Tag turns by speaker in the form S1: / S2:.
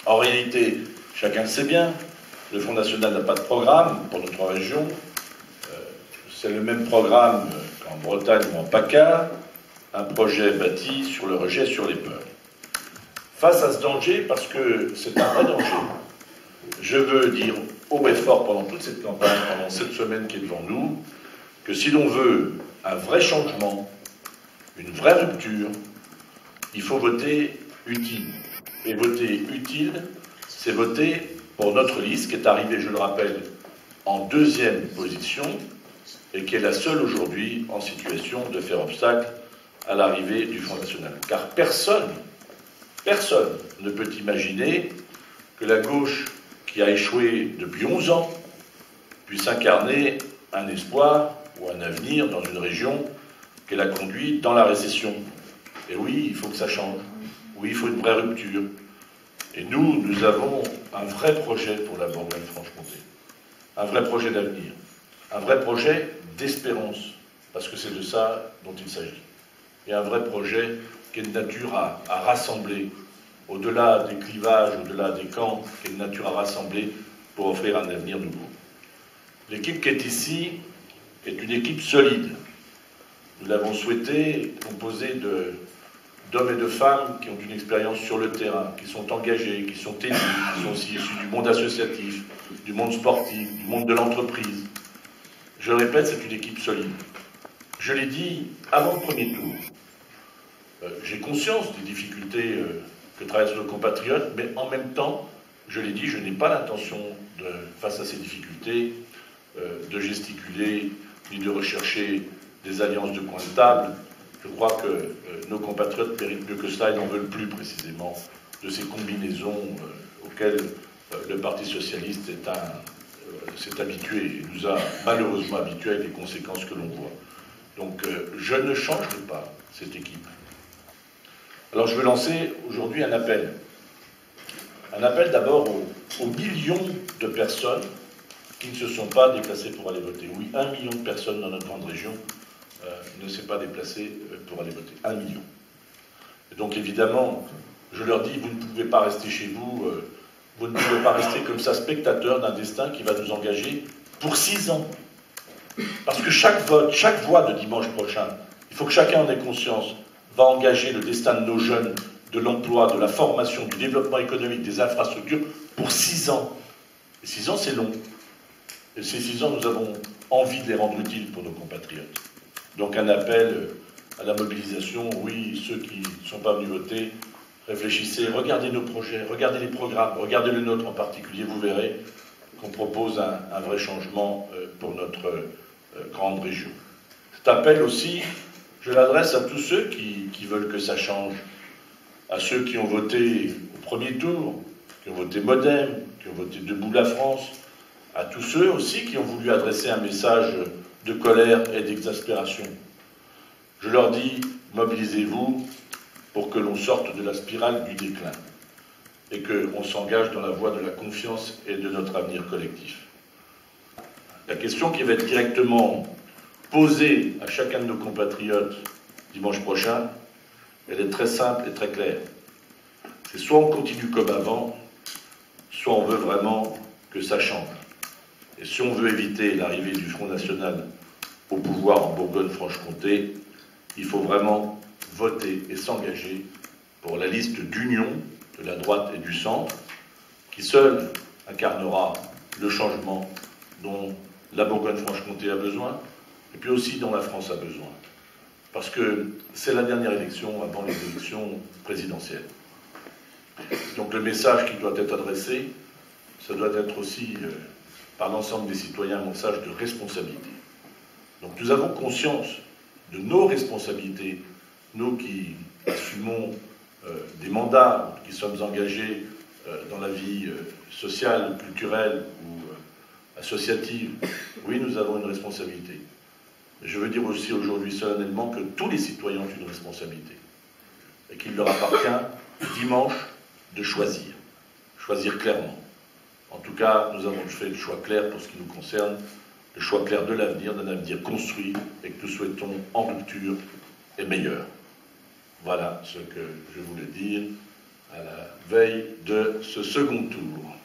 S1: En réalité, chacun le sait bien, le Front National n'a pas de programme pour notre région. C'est le même programme qu'en Bretagne ou en PACA, un projet bâti sur le rejet, sur les peurs. Face à ce danger, parce que c'est un vrai danger, je veux dire haut et fort pendant toute cette campagne, pendant cette semaine qui est devant nous, que si l'on veut un vrai changement, une vraie rupture, il faut voter utile. Et voter utile, c'est voter pour notre liste qui est arrivée, je le rappelle, en deuxième position et qui est la seule aujourd'hui en situation de faire obstacle à l'arrivée du Front National. Car personne ne peut imaginer que la gauche, qui a échoué depuis 11 ans, puisse incarner un espoir ou un avenir dans une région qu'elle a conduit dans la récession. Et oui, il faut que ça change. Oui, il faut une vraie rupture. Et nous avons un vrai projet pour la Bourgogne-Franche-Comté. Un vrai projet d'avenir. Un vrai projet d'espérance. Parce que c'est de ça dont il s'agit. Et un vrai projet qui est de nature à rassembler, au-delà des clivages, au-delà des camps, qui est de nature à rassembler pour offrir un avenir nouveau. L'équipe qui est ici est une équipe solide. Nous l'avons souhaité, composée d'hommes et de femmes qui ont une expérience sur le terrain, qui sont engagés, qui sont élus, qui sont aussi issus du monde associatif, du monde sportif, du monde de l'entreprise. Je le répète, c'est une équipe solide. Je l'ai dit avant le premier tour. J'ai conscience des difficultés que traversent nos compatriotes, mais en même temps, je l'ai dit, je n'ai pas l'intention, face à ces difficultés, de gesticuler ni de rechercher des alliances de coin de table. Je crois que nos compatriotes méritent mieux que cela et n'en veulent plus précisément de ces combinaisons auxquelles le Parti socialiste s'est habitué et nous a malheureusement habitués avec les conséquences que l'on voit. Donc je ne changerai pas cette équipe. Alors je veux lancer aujourd'hui un appel. Un appel d'abord aux millions de personnes qui ne se sont pas déplacées pour aller voter. Oui, 1 million de personnes dans notre grande région ne s'est pas déplacé pour aller voter. 1 million. Et donc évidemment, je leur dis, vous ne pouvez pas rester chez vous, vous ne pouvez pas rester comme ça spectateur d'un destin qui va nous engager pour 6 ans. Parce que chaque vote, chaque voix de dimanche prochain, il faut que chacun en ait conscience, va engager le destin de nos jeunes, de l'emploi, de la formation, du développement économique, des infrastructures, pour 6 ans. Et 6 ans, c'est long. Et ces 6 ans, nous avons envie de les rendre utiles pour nos compatriotes. Donc un appel à la mobilisation, oui, ceux qui ne sont pas venus voter, réfléchissez, regardez nos projets, regardez les programmes, regardez le nôtre en particulier, vous verrez qu'on propose un vrai changement pour notre grande région. Cet appel aussi, je l'adresse à tous ceux qui veulent que ça change, à ceux qui ont voté au premier tour, qui ont voté Modem, qui ont voté Debout la France, à tous ceux aussi qui ont voulu adresser un message de colère et d'exaspération. Je leur dis, mobilisez-vous pour que l'on sorte de la spirale du déclin et qu'on s'engage dans la voie de la confiance et de notre avenir collectif. La question qui va être directement posée à chacun de nos compatriotes dimanche prochain, elle est très simple et très claire. C'est soit on continue comme avant, soit on veut vraiment que ça change. Et si on veut éviter l'arrivée du Front National au pouvoir en Bourgogne-Franche-Comté, il faut vraiment voter et s'engager pour la liste d'union de la droite et du centre, qui seule incarnera le changement dont la Bourgogne-Franche-Comté a besoin, et puis aussi dont la France a besoin. Parce que c'est la dernière élection avant les élections présidentielles. Donc le message qui doit être adressé, ça doit être aussi, par l'ensemble des citoyens, un message de responsabilité. Donc nous avons conscience de nos responsabilités, nous qui assumons des mandats, qui sommes engagés dans la vie sociale, culturelle ou associative. Oui, nous avons une responsabilité. Mais je veux dire aussi aujourd'hui solennellement que tous les citoyens ont une responsabilité et qu'il leur appartient dimanche de choisir clairement. En tout cas, nous avons fait le choix clair pour ce qui nous concerne, le choix clair de l'avenir, d'un avenir construit et que nous souhaitons en rupture et meilleur. Voilà ce que je voulais dire. à la veille de ce second tour.